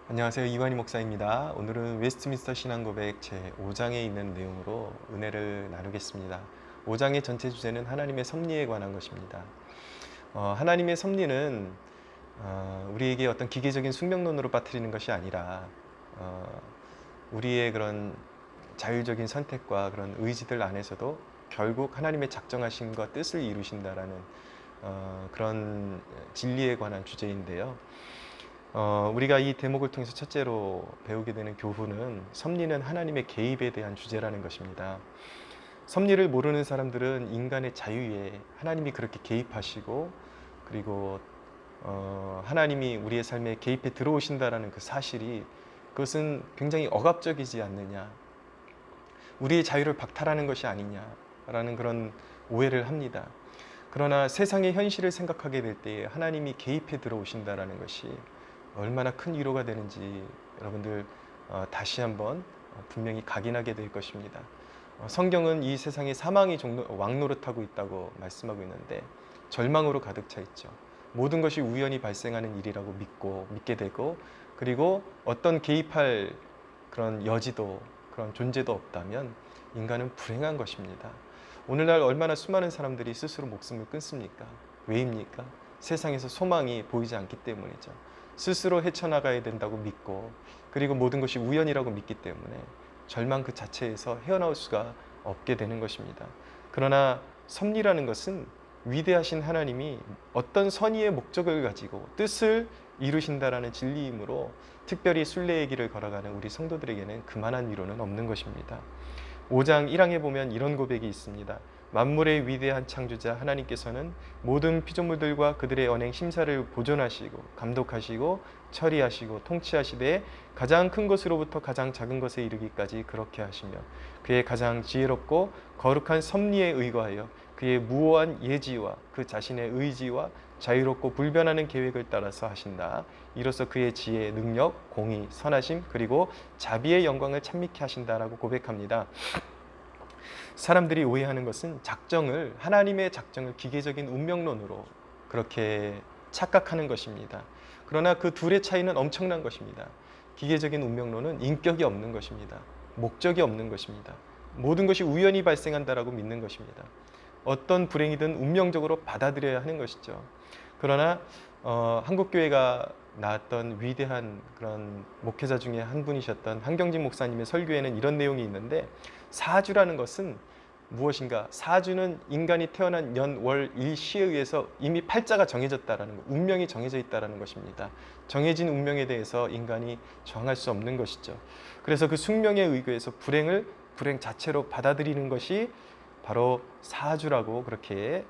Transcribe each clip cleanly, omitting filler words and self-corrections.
안녕하세요. 이완희 목사입니다. 오늘은 웨스트민스터 신앙고백 제5장에 있는 내용으로 은혜를 나누겠습니다. 5장의 전체 주제는 하나님의 섭리에 관한 것입니다. 하나님의 섭리는 우리에게 어떤 기계적인 숙명론으로 빠뜨리는 것이 아니라 우리의 그런 자율적인 선택과 그런 의지들 안에서도 결국 하나님의 작정하심과 뜻을 이루신다라는 그런 진리에 관한 주제인데요. 우리가 이 대목을 통해서 첫째로 배우게 되는 교훈은 섭리는 하나님의 개입에 대한 주제라는 것입니다. 섭리를 모르는 사람들은 인간의 자유에 하나님이 그렇게 개입하시고 그리고 하나님이 우리의 삶에 개입해 들어오신다라는 그 사실이 그것은 굉장히 억압적이지 않느냐, 우리의 자유를 박탈하는 것이 아니냐라는 그런 오해를 합니다. 그러나 세상의 현실을 생각하게 될 때에 하나님이 개입해 들어오신다라는 것이 얼마나 큰 위로가 되는지 여러분들 다시 한번 분명히 각인하게 될 것입니다. 성경은 이 세상에 사망이 왕노릇하고 있다고 말씀하고 있는데 절망으로 가득 차 있죠. 모든 것이 우연히 발생하는 일이라고 믿게 되고, 그리고 어떤 개입할 그런 여지도 그런 존재도 없다면 인간은 불행한 것입니다. 오늘날 얼마나 수많은 사람들이 스스로 목숨을 끊습니까? 왜입니까? 세상에서 소망이 보이지 않기 때문이죠. 스스로 헤쳐나가야 된다고 믿고, 그리고 모든 것이 우연이라고 믿기 때문에 절망 그 자체에서 헤어나올 수가 없게 되는 것입니다. 그러나 섭리라는 것은 위대하신 하나님이 어떤 선의의 목적을 가지고 뜻을 이루신다라는 진리이므로 특별히 순례의 길을 걸어가는 우리 성도들에게는 그만한 위로는 없는 것입니다. 5장 1항에 보면 이런 고백이 있습니다. 만물의 위대한 창조자 하나님께서는 모든 피조물들과 그들의 언행 심사를 보존하시고 감독하시고 처리하시고 통치하시되 가장 큰 것으로부터 가장 작은 것에 이르기까지 그렇게 하시며 그의 가장 지혜롭고 거룩한 섭리에 의거하여 그의 무오한 예지와 그 자신의 의지와 자유롭고 불변하는 계획을 따라서 하신다. 이로써 그의 지혜, 능력, 공의, 선하심 그리고 자비의 영광을 찬미케 하신다라고 고백합니다. 사람들이 오해하는 것은 하나님의 작정을 기계적인 운명론으로 그렇게 착각하는 것입니다. 그러나 그 둘의 차이는 엄청난 것입니다. 기계적인 운명론은 인격이 없는 것입니다. 목적이 없는 것입니다. 모든 것이 우연히 발생한다라고 믿는 것입니다. 어떤 불행이든 운명적으로 받아들여야 하는 것이죠. 그러나 한국교회가 낳았던 위대한 그런 목회자 중에 한 분이셨던 한경진 목사님의 설교에는 이런 내용이 있는데, 사주라는 것은 무엇인가? 사주는 인간이 태어난 년, 월, 일, 시에 의해서 이미 팔자가 정해졌다라는 것, 운명이 정해져 있다라는 것입니다. 정해진 운명에 대해서 인간이 저항할 수 없는 것이죠. 그래서 그 숙명에 의거해서 불행 자체로 받아들이는 것이 바로 사주라고 그렇게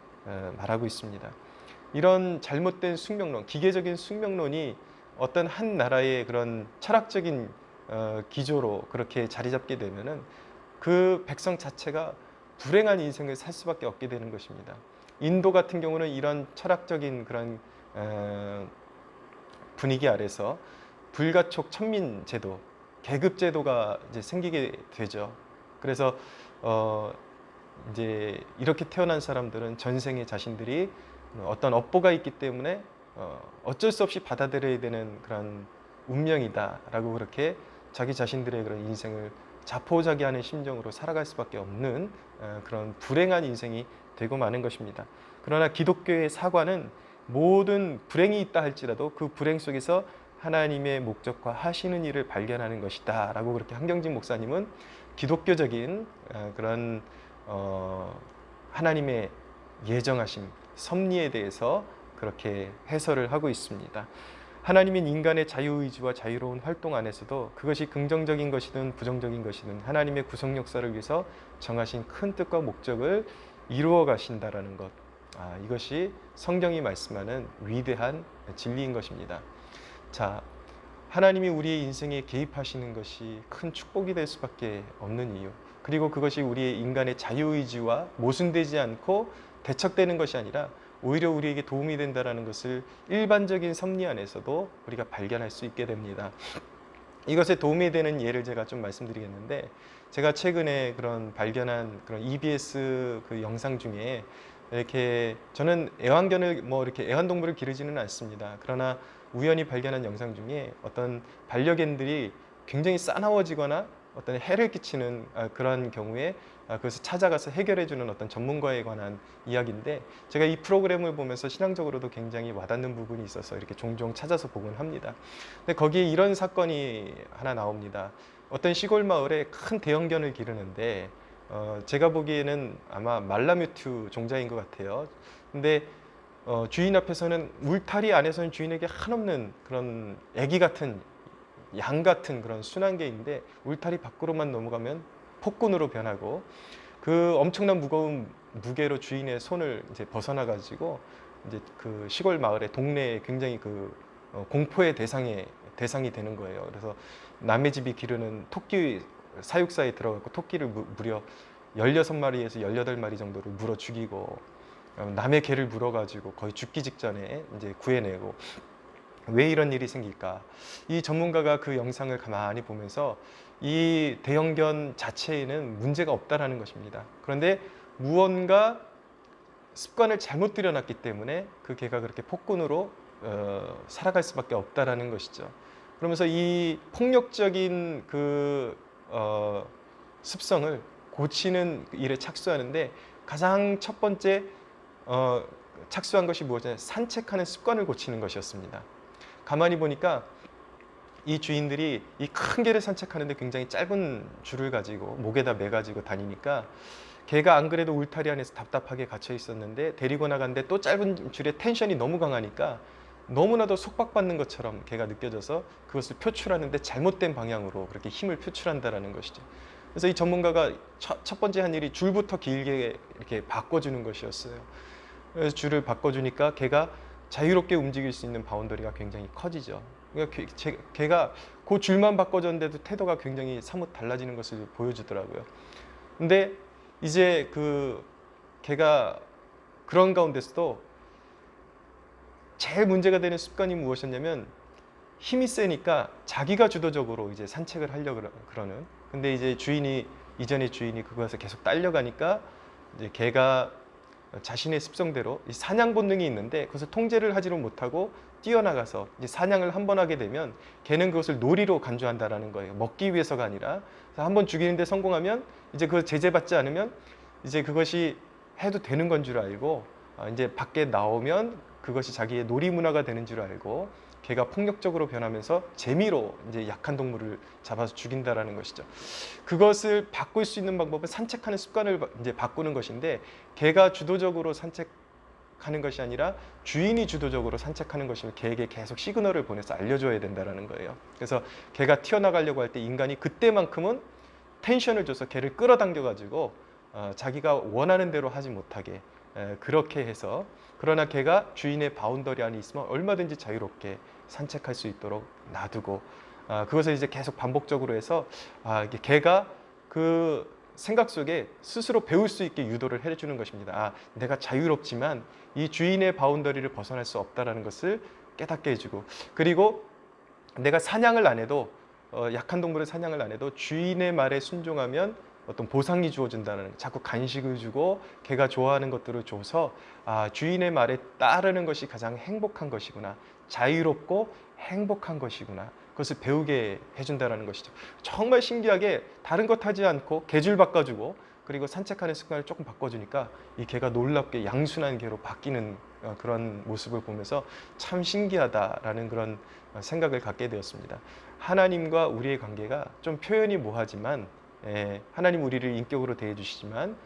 말하고 있습니다. 이런 잘못된 숙명론, 기계적인 숙명론이 어떤 한 나라의 그런 철학적인 기조로 그렇게 자리 잡게 되면은 그 백성 자체가 불행한 인생을 살 수밖에 없게 되는 것입니다. 인도 같은 경우는 이런 철학적인 그런 분위기 아래서 불가촉 천민 제도, 계급 제도가 이제 생기게 되죠. 그래서 이제 이렇게 태어난 사람들은 전생에 자신들이 어떤 업보가 있기 때문에 어쩔 수 없이 받아들여야 되는 그런 운명이다라고 그렇게 자기 자신들의 그런 인생을 자포자기하는 심정으로 살아갈 수밖에 없는 그런 불행한 인생이 되고 마는 것입니다. 그러나 기독교의 사과는 모든 불행이 있다 할지라도 그 불행 속에서 하나님의 목적과 하시는 일을 발견하는 것이다 라고 그렇게 한경진 목사님은 기독교적인 그런 하나님의 예정하심, 섭리에 대해서 그렇게 해설을 하고 있습니다. 하나님은 인간의 자유의지와 자유로운 활동 안에서도 그것이 긍정적인 것이든 부정적인 것이든 하나님의 구속 역사를 위해서 정하신 큰 뜻과 목적을 이루어 가신다라는 것, 이것이 성경이 말씀하는 위대한 진리인 것입니다. 자, 하나님이 우리의 인생에 개입하시는 것이 큰 축복이 될 수밖에 없는 이유, 그리고 그것이 우리의 인간의 자유의지와 모순되지 않고 대척되는 것이 아니라 오히려 우리에게 도움이 된다는 것을 일반적인 섭리 안에서도 우리가 발견할 수 있게 됩니다. 이것에 도움이 되는 예를 제가 좀 말씀드리겠는데, 제가 최근에 발견한 그런 EBS 그 영상 중에 이렇게, 저는 애완견을 이렇게 애완동물을 기르지는 않습니다. 그러나 우연히 발견한 영상 중에 어떤 반려견들이 굉장히 싸나워지거나 어떤 해를 끼치는 그런 경우에 그것을 찾아가서 해결해주는 어떤 전문가에 관한 이야기인데, 제가 이 프로그램을 보면서 신앙적으로도 굉장히 와닿는 부분이 있어서 이렇게 종종 찾아서 보곤 합니다. 근데 거기에 이런 사건이 하나 나옵니다. 어떤 시골 마을에 큰 대형견을 기르는데 제가 보기에는 아마 말라뮤트 종자인 것 같아요. 근데 주인 앞에서는, 울타리 안에서는 주인에게 한없는 그런 애기 같은, 양 같은 그런 순한 게 있는데, 울타리 밖으로만 넘어가면 폭군으로 변하고, 그 엄청난 무거운 무게로 주인의 손을 이제 벗어나 가지고 이제 그 시골 마을의 동네에 굉장히 공포의 대상이 되는 거예요. 그래서 남의 집이 기르는 토끼 사육사에 들어가고 토끼를 무려 16마리에서 18마리 정도를 물어 죽이고, 남의 개를 물어가지고 거의 죽기 직전에 이제 구해내고. 왜 이런 일이 생길까? 이 전문가가 그 영상을 가만히 보면서 이 대형견 자체에는 문제가 없다라는 것입니다. 그런데 무언가 습관을 잘못 들여놨기 때문에 그 개가 그렇게 폭군으로 살아갈 수밖에 없다라는 것이죠. 그러면서 이 폭력적인 습성을 고치는 일에 착수하는데, 가장 첫 번째 착수한 것이 무엇이냐? 산책하는 습관을 고치는 것이었습니다. 가만히 보니까 이 주인들이 이 큰 개를 산책하는데 굉장히 짧은 줄을 가지고 목에다 매가지고 다니니까, 개가 안 그래도 울타리 안에서 답답하게 갇혀 있었는데 데리고 나갔는데 또 짧은 줄에 텐션이 너무 강하니까 너무나도 속박받는 것처럼 개가 느껴져서 그것을 표출하는데 잘못된 방향으로 그렇게 힘을 표출한다는 것이죠. 그래서 이 전문가가 첫 번째 한 일이 줄부터 길게 이렇게 바꿔주는 것이었어요. 그래서 줄을 바꿔주니까 개가 자유롭게 움직일 수 있는 바운더리가 굉장히 커지죠. 그러니까 개가 그 줄만 바꿔줬는데도 태도가 굉장히 사뭇 달라지는 것을 보여주더라고요. 근데 이제 개가 그런 가운데서도 제일 문제가 되는 습관이 무엇이었냐면, 힘이 세니까 자기가 주도적으로 이제 산책을 하려고 그러는. 근데 이제 이전의 주인이 그것을 계속 딸려가니까 이제 개가 자신의 습성대로 사냥 본능이 있는데 그것을 통제를 하지를 못하고 뛰어나가서 이제 사냥을 한 번 하게 되면 개는 그것을 놀이로 간주한다라는 거예요. 먹기 위해서가 아니라. 한 번 죽이는데 성공하면 이제 그 제재받지 않으면 이제 그것이 해도 되는 건 줄 알고, 이제 밖에 나오면 그것이 자기의 놀이 문화가 되는 줄 알고 개가 폭력적으로 변하면서 재미로 이제 약한 동물을 잡아서 죽인다라는 것이죠. 그것을 바꿀 수 있는 방법은 산책하는 습관을 이제 바꾸는 것인데, 개가 주도적으로 산책하는 것이 아니라 주인이 주도적으로 산책하는 것이면 개에게 계속 시그널을 보내서 알려줘야 된다라는 거예요. 그래서 개가 튀어나가려고 할 때 인간이 그때만큼은 텐션을 줘서 개를 끌어당겨 가지고 자기가 원하는 대로 하지 못하게 그렇게 해서, 그러나 개가 주인의 바운더리 안에 있으면 얼마든지 자유롭게 산책할 수 있도록 놔두고, 그것을 이제 계속 반복적으로 해서 이게 개가 그 생각 속에 스스로 배울 수 있게 유도를 해주는 것입니다. 내가 자유롭지만 이 주인의 바운더리를 벗어날 수 없다는 것을 깨닫게 해주고, 그리고 내가 사냥을 안 해도 약한 동물을 사냥을 안 해도 주인의 말에 순종하면 어떤 보상이 주어진다는, 자꾸 간식을 주고 개가 좋아하는 것들을 줘서 주인의 말에 따르는 것이 가장 행복한 것이구나, 자유롭고 행복한 것이구나, 그것을 배우게 해준다는 것이죠. 정말 신기하게 다른 것 하지 않고 개줄 바꿔주고 그리고 산책하는 습관을 조금 바꿔주니까 이 개가 놀랍게 양순한 개로 바뀌는 그런 모습을 보면서 참 신기하다라는 그런 생각을 갖게 되었습니다. 하나님과 우리의 관계가 좀 표현이 모호하지만 하나님 우리를 인격으로 대해주시지만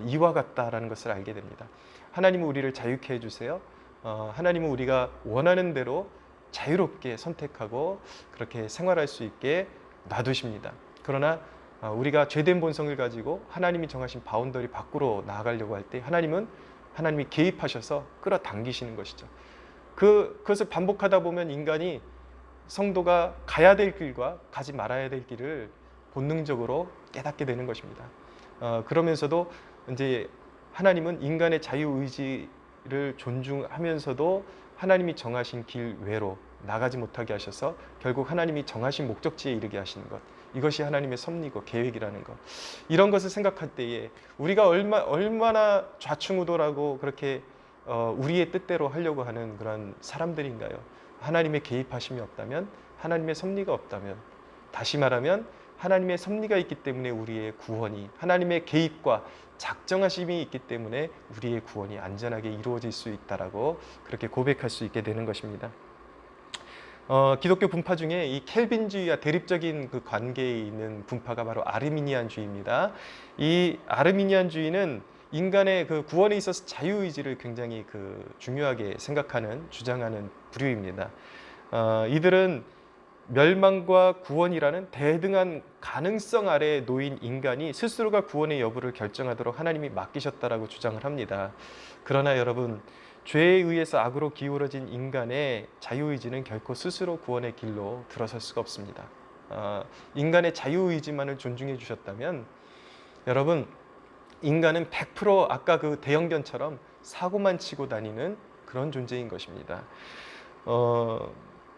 이와 같다라는 것을 알게 됩니다. 하나님은 우리를 자유케 해주세요. 하나님은 우리가 원하는 대로 자유롭게 선택하고 그렇게 생활할 수 있게 놔두십니다. 그러나 우리가 죄된 본성을 가지고 하나님이 정하신 바운더리 밖으로 나아가려고 할 때 하나님이 개입하셔서 끌어당기시는 것이죠. 그것을 반복하다 보면 인간이, 성도가 가야 될 길과 가지 말아야 될 길을 본능적으로 깨닫게 되는 것입니다. 그러면서도 이제 하나님은 인간의 자유의지를 존중하면서도 하나님이 정하신 길 외로 나가지 못하게 하셔서 결국 하나님이 정하신 목적지에 이르게 하시는 것, 이것이 하나님의 섭리고 계획이라는 것, 이런 것을 생각할 때에 우리가 얼마나 좌충우돌하고 그렇게 우리의 뜻대로 하려고 하는 그런 사람들인가요? 하나님의 개입하심이 없다면, 하나님의 섭리가 없다면, 다시 말하면 하나님의 섭리가 있기 때문에 우리의 구원이, 하나님의 개입과 작정하심이 있기 때문에 우리의 구원이 안전하게 이루어질 수 있다라고 그렇게 고백할 수 있게 되는 것입니다. 기독교 분파 중에 이 켈빈주의와 대립적인 그 관계에 있는 분파가 바로 아르미니안주의입니다. 이 아르미니안주의는 인간의 그 구원에 있어서 자유의지를 굉장히 중요하게 생각하는, 주장하는 부류입니다. 이들은 멸망과 구원이라는 대등한 가능성 아래에 놓인 인간이 스스로가 구원의 여부를 결정하도록 하나님이 맡기셨다라고 주장을 합니다. 그러나 여러분, 죄에 의해서 악으로 기울어진 인간의 자유의지는 결코 스스로 구원의 길로 들어설 수가 없습니다. 인간의 자유의지만을 존중해 주셨다면, 여러분, 인간은 100% 아까 그 대형견처럼 사고만 치고 다니는 그런 존재인 것입니다.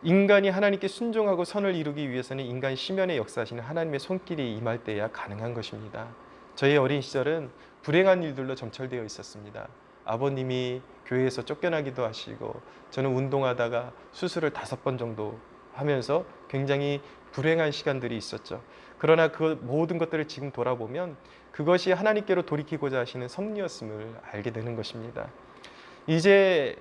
인간이 하나님께 순종하고 선을 이루기 위해서는 인간 심연에 역사하시는 하나님의 손길이 임할 때야 가능한 것입니다. 저의 어린 시절은 불행한 일들로 점철되어 있었습니다. 아버님이 교회에서 쫓겨나기도 하시고, 저는 운동하다가 수술을 5번 정도 하면서 굉장히 불행한 시간들이 있었죠. 그러나 그 모든 것들을 지금 돌아보면 그것이 하나님께로 돌이키고자 하시는 섭리였음을 알게 되는 것입니다. 이제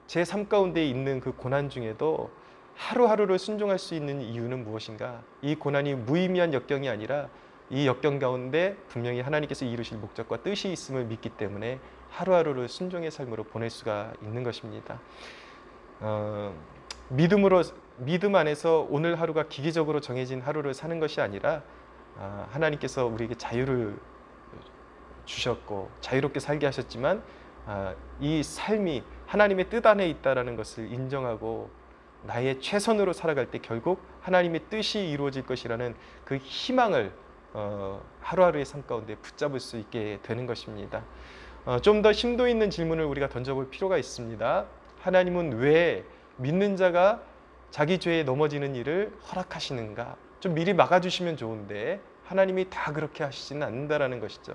제 삶 가운데 있는 그 고난 중에도 하루하루를 순종할 수 있는 이유는 무엇인가? 이 고난이 무의미한 역경이 아니라 이 역경 가운데 분명히 하나님께서 이루실 목적과 뜻이 있음을 믿기 때문에 하루하루를 순종의 삶으로 보낼 수가 있는 것입니다. 믿음 안에서 오늘 하루가 기계적으로 정해진 하루를 사는 것이 아니라, 하나님께서 우리에게 자유를 주셨고 자유롭게 살게 하셨지만, 이 삶이 하나님의 뜻 안에 있다는 것을 인정하고 나의 최선으로 살아갈 때 결국 하나님의 뜻이 이루어질 것이라는 그 희망을 하루하루의 삶 가운데 붙잡을 수 있게 되는 것입니다. 좀 더 심도 있는 질문을 우리가 던져볼 필요가 있습니다. 하나님은 왜 믿는 자가 자기 죄에 넘어지는 일을 허락하시는가? 좀 미리 막아주시면 좋은데 하나님이 다 그렇게 하시지는 않는다라는 것이죠.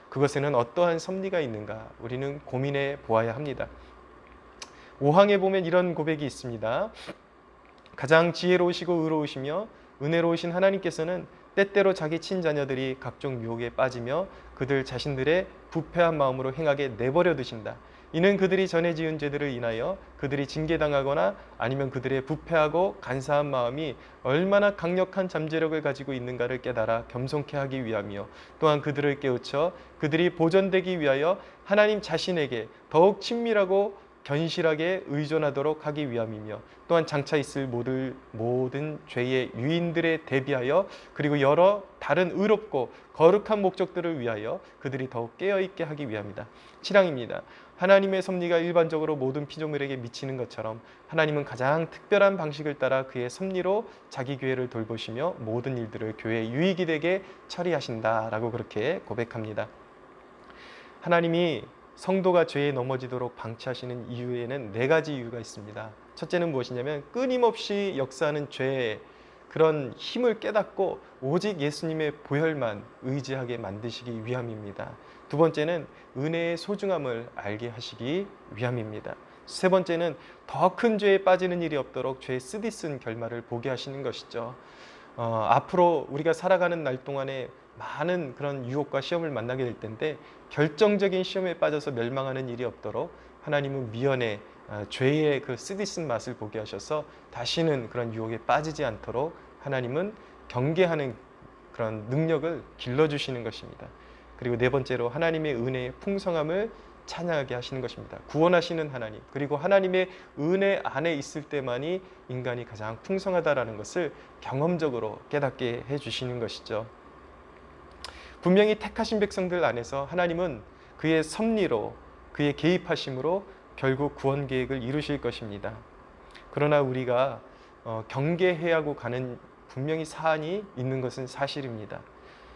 그것에는 어떠한 섭리가 있는가? 우리는 고민해 보아야 합니다. 5항에 보면 이런 고백이 있습니다. 가장 지혜로우시고 의로우시며 은혜로우신 하나님께서는 때때로 자기 친자녀들이 각종 유혹에 빠지며 그들 자신들의 부패한 마음으로 행하게 내버려 두신다. 이는 그들이 전에 지은 죄들을 인하여 그들이 징계당하거나 아니면 그들의 부패하고 간사한 마음이 얼마나 강력한 잠재력을 가지고 있는가를 깨달아 겸손케 하기 위함이요, 또한 그들을 깨우쳐 그들이 보존되기 위하여 하나님 자신에게 더욱 친밀하고 견실하게 의존하도록 하기 위함이며, 또한 장차 있을 모든 죄의 유인들에 대비하여 그리고 여러 다른 의롭고 거룩한 목적들을 위하여 그들이 더욱 깨어있게 하기 위함이다. 7항입니다. 하나님의 섭리가 일반적으로 모든 피조물에게 미치는 것처럼 하나님은 가장 특별한 방식을 따라 그의 섭리로 자기 교회를 돌보시며 모든 일들을 교회의 유익이 되게 처리하신다라고 그렇게 고백합니다. 하나님이 성도가 죄에 넘어지도록 방치하시는 이유에는 4가지 이유가 있습니다. 첫째는 무엇이냐면 끊임없이 역사하는 죄의 그런 힘을 깨닫고 오직 예수님의 보혈만 의지하게 만드시기 위함입니다. 두 번째는 은혜의 소중함을 알게 하시기 위함입니다. 세 번째는 더 큰 죄에 빠지는 일이 없도록 죄의 쓰디쓴 결말을 보게 하시는 것이죠. 앞으로 우리가 살아가는 날 동안에 많은 그런 유혹과 시험을 만나게 될 텐데, 결정적인 시험에 빠져서 멸망하는 일이 없도록 하나님은 미연에 죄의 그 쓰디쓴 맛을 보게 하셔서 다시는 그런 유혹에 빠지지 않도록 하나님은 경계하는 그런 능력을 길러주시는 것입니다. 그리고 네 번째로 하나님의 은혜의 풍성함을 찬양하게 하시는 것입니다. 구원하시는 하나님, 그리고 하나님의 은혜 안에 있을 때만이 인간이 가장 풍성하다라는 것을 경험적으로 깨닫게 해주시는 것이죠. 분명히 택하신 백성들 안에서 하나님은 그의 섭리로, 그의 개입하심으로 결국 구원 계획을 이루실 것입니다. 그러나 우리가 경계해야 하고 가는 분명히 사안이 있는 것은 사실입니다.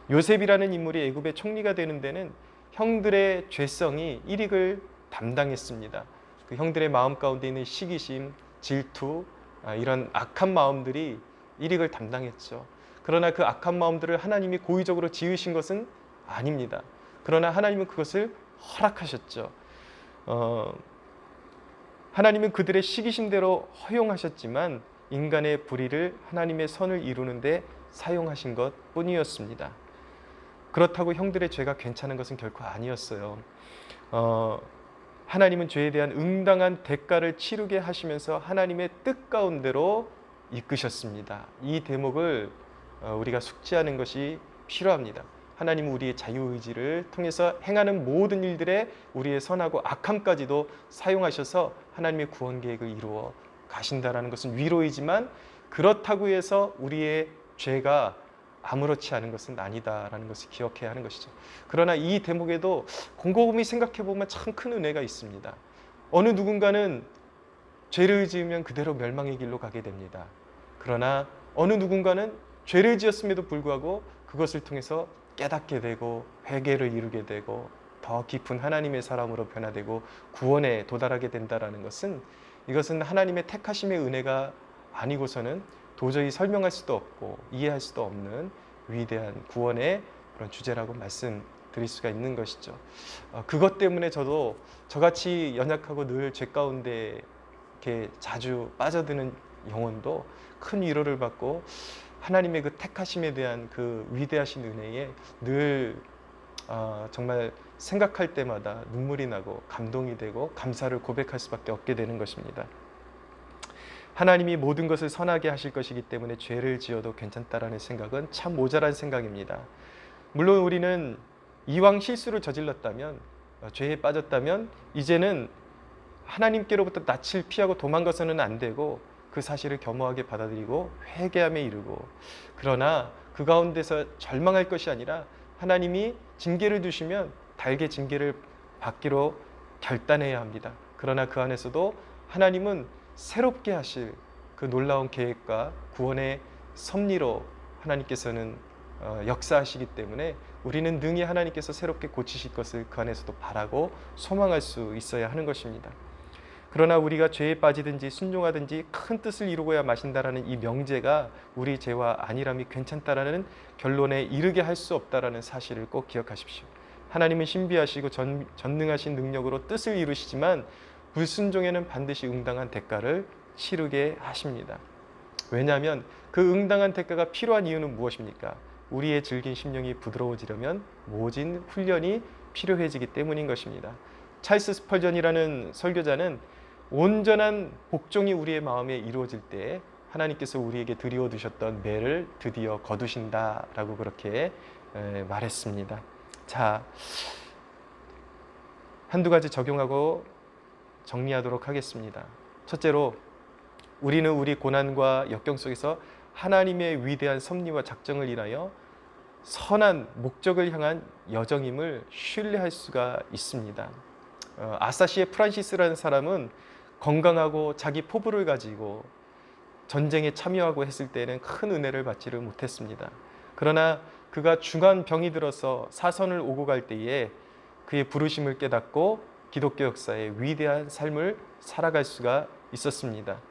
요셉이라는 인물이 애굽의 총리가 되는 데는 형들의 죄성이 일익을 담당했습니다. 그 형들의 마음 가운데 있는 시기심, 질투, 이런 악한 마음들이 일익을 담당했죠. 그러나 그 악한 마음들을 하나님이 고의적으로 지으신 것은 아닙니다. 그러나 하나님은 그것을 허락하셨죠. 하나님은 그들의 시기심대로 허용하셨지만 인간의 불의를 하나님의 선을 이루는 데 사용하신 것 뿐이었습니다. 그렇다고 형들의 죄가 괜찮은 것은 결코 아니었어요. 하나님은 죄에 대한 응당한 대가를 치르게 하시면서 하나님의 뜻 가운데로 이끄셨습니다. 이 대목을 우리가 숙지하는 것이 필요합니다. 하나님은 우리의 자유의지를 통해서 행하는 모든 일들에 우리의 선하고 악함까지도 사용하셔서 하나님의 구원 계획을 이루어 가신다라는 것은 위로이지만, 그렇다고 해서 우리의 죄가 아무렇지 않은 것은 아니다라는 것을 기억해야 하는 것이죠. 그러나 이 대목에도 곰곰이 생각해 보면 참 큰 은혜가 있습니다. 어느 누군가는 죄를 지으면 그대로 멸망의 길로 가게 됩니다. 그러나 어느 누군가는 죄를 지었음에도 불구하고 그것을 통해서 깨닫게 되고 회개를 이루게 되고 더 깊은 하나님의 사람으로 변화되고 구원에 도달하게 된다는 것은, 이것은 하나님의 택하심의 은혜가 아니고서는 도저히 설명할 수도 없고 이해할 수도 없는 위대한 구원의 그런 주제라고 말씀드릴 수가 있는 것이죠. 그것 때문에 저도 저같이 연약하고 늘 죄 가운데 이렇게 자주 빠져드는 영혼도 큰 위로를 받고 하나님의 그 택하심에 대한 그 위대하신 은혜에 늘 정말 생각할 때마다 눈물이 나고 감동이 되고 감사를 고백할 수밖에 없게 되는 것입니다. 하나님이 모든 것을 선하게 하실 것이기 때문에 죄를 지어도 괜찮다라는 생각은 참 모자란 생각입니다. 물론 우리는 이왕 실수를 저질렀다면, 죄에 빠졌다면 이제는 하나님께로부터 낯을 피하고 도망가서는 안 되고 그 사실을 겸허하게 받아들이고 회개함에 이르고, 그러나 그 가운데서 절망할 것이 아니라 하나님이 징계를 주시면 달게 징계를 받기로 결단해야 합니다. 그러나 그 안에서도 하나님은 새롭게 하실 그 놀라운 계획과 구원의 섭리로 하나님께서는 역사하시기 때문에 우리는 능히 하나님께서 새롭게 고치실 것을 그 안에서도 바라고 소망할 수 있어야 하는 것입니다. 그러나 우리가 죄에 빠지든지 순종하든지 큰 뜻을 이루고야 마신다라는 이 명제가 우리 죄와 안일함이 괜찮다라는 결론에 이르게 할 수 없다라는 사실을 꼭 기억하십시오. 하나님은 신비하시고 전능하신 능력으로 뜻을 이루시지만 불순종에는 반드시 응당한 대가를 치르게 하십니다. 왜냐하면 그 응당한 대가가 필요한 이유는 무엇입니까? 우리의 질긴 심령이 부드러워지려면 모진 훈련이 필요해지기 때문인 것입니다. 찰스 스펄전이라는 설교자는 온전한 복종이 우리의 마음에 이루어질 때 하나님께서 우리에게 드리워 두셨던 매를 드디어 거두신다라고 그렇게 말했습니다. 자, 한두 가지 적용하고 정리하도록 하겠습니다. 첫째로, 우리는 우리 고난과 역경 속에서 하나님의 위대한 섭리와 작정을 인하여 선한 목적을 향한 여정임을 신뢰할 수가 있습니다. 아사시의 프란시스라는 사람은 건강하고 자기 포부를 가지고 전쟁에 참여하고 했을 때는 큰 은혜를 받지를 못했습니다. 그러나 그가 중한 병이 들어서 사선을 오고 갈 때에 그의 부르심을 깨닫고 기독교 역사의 위대한 삶을 살아갈 수가 있었습니다.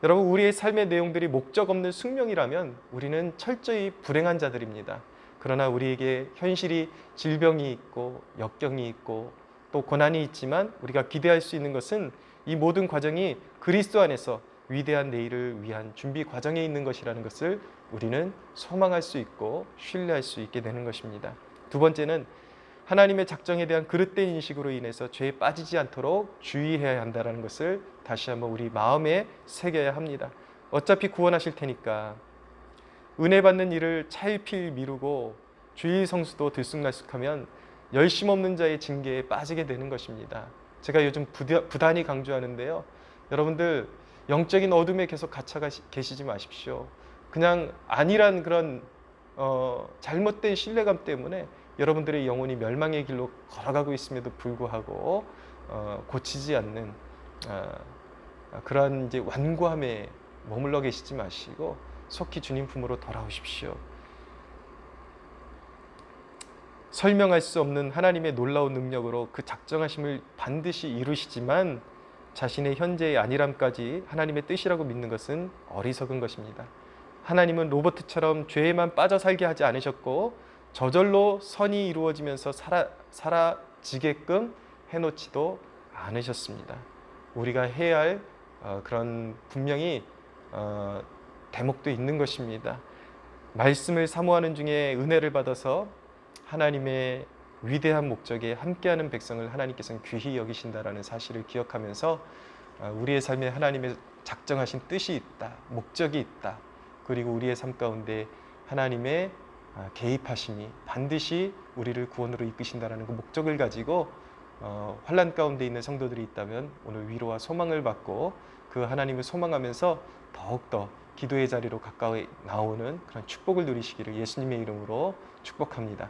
여러분, 우리의 삶의 내용들이 목적 없는 숙명이라면 우리는 철저히 불행한 자들입니다. 그러나 우리에게 현실이 질병이 있고 역경이 있고 또 고난이 있지만 우리가 기대할 수 있는 것은 이 모든 과정이 그리스도 안에서 위대한 내일을 위한 준비 과정에 있는 것이라는 것을 우리는 소망할 수 있고 신뢰할 수 있게 되는 것입니다. 두 번째는 하나님의 작정에 대한 그릇된 인식으로 인해서 죄에 빠지지 않도록 주의해야 한다는 것을 다시 한번 우리 마음에 새겨야 합니다. 어차피 구원하실 테니까 은혜 받는 일을 차일피일 미루고 주일 성수도 들쑥날쑥하면 열심 없는 자의 징계에 빠지게 되는 것입니다. 제가 요즘 부단히 강조하는데요. 여러분들 영적인 어둠에 계속 갇혀 계시지 마십시오. 그냥 안일한 그런 잘못된 신뢰감 때문에 여러분들의 영혼이 멸망의 길로 걸어가고 있음에도 불구하고 고치지 않는 그러한 이제 완고함에 머물러 계시지 마시고 속히 주님 품으로 돌아오십시오. 설명할 수 없는 하나님의 놀라운 능력으로 그 작정하심을 반드시 이루시지만 자신의 현재의 안일함까지 하나님의 뜻이라고 믿는 것은 어리석은 것입니다. 하나님은 로버트처럼 죄에만 빠져 살게 하지 않으셨고 저절로 선이 이루어지면서 사라지게끔 해놓지도 않으셨습니다. 우리가 해야 할 그런 분명히 대목도 있는 것입니다. 말씀을 사모하는 중에 은혜를 받아서 하나님의 위대한 목적에 함께하는 백성을 하나님께서는 귀히 여기신다라는 사실을 기억하면서 우리의 삶에 하나님의 작정하신 뜻이 있다, 목적이 있다. 그리고 우리의 삶 가운데 하나님의 개입하심이 반드시 우리를 구원으로 이끄신다라는 그 목적을 가지고 환난 가운데 있는 성도들이 있다면 오늘 위로와 소망을 받고 그 하나님을 소망하면서 더욱더 기도의 자리로 가까이 나오는 그런 축복을 누리시기를 예수님의 이름으로 축복합니다.